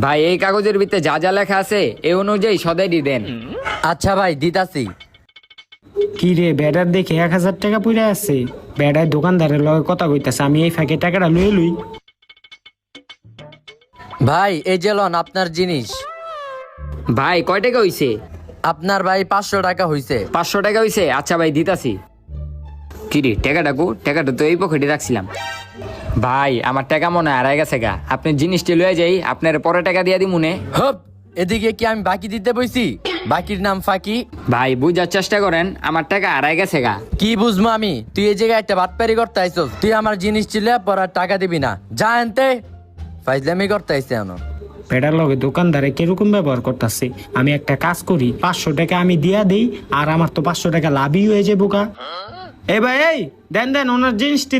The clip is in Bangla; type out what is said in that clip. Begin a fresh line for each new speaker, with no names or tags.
ভাই এই কাগজের ভিতরে যা যা লেখা আছে এই অনুযায়ী সদাইটি দেন।
আচ্ছা ভাই দিতাছি।
কি রে বেটার দেখে 1000 টাকা পড়ে আছে। বেটার দোকানদারের লগে কথা কইতাছে, আমি এই ফাঁকে টাকাটা লই লই।
ভাই এই যে লন আপনার জিনিস।
ভাই কয় টাকা হইছে?
আপনার ভাই 500 টাকা হইছে।
500 টাকা হইছে? আচ্ছা ভাই দিতাছি। কি রে টাকাটা কো? টাকাটা তো এই পকেটে রাখছিলাম। ভাই আমার টাকা মনে হয় হারাই গেছে গা, আপনি জিনিসটি লয়ে যাই, আপনার পরে টাকা দিয়া দি মনে।
হপ, এদিকে কি আমি বাকি দিতে বইছি? বাকির নাম ফাঁকি।
ভাই বুঝার চেষ্টা করেন, আমার টাকা হারাই গেছে গা।
কি বুঝবো আমি? তুই এই জায়গায় একটা বাটপারি করতে আইছস। তুই আমার জিনিস ছিলে পর আর টাকা দিবি না, যা আনতে। ফাইজলামি করতে আইছে এনো।
বেটার লগে দোকানদারে কিরকম ব্যবহার করতেছে। আমি একটা কাজ করি, 500 টাকা আমি দিয়া দেই, আর আমার তো 500 টাকা লাভই হয়ে যাবো। কা এ ভাই, এই দেন দেন ওনার জিনিসটি দেন।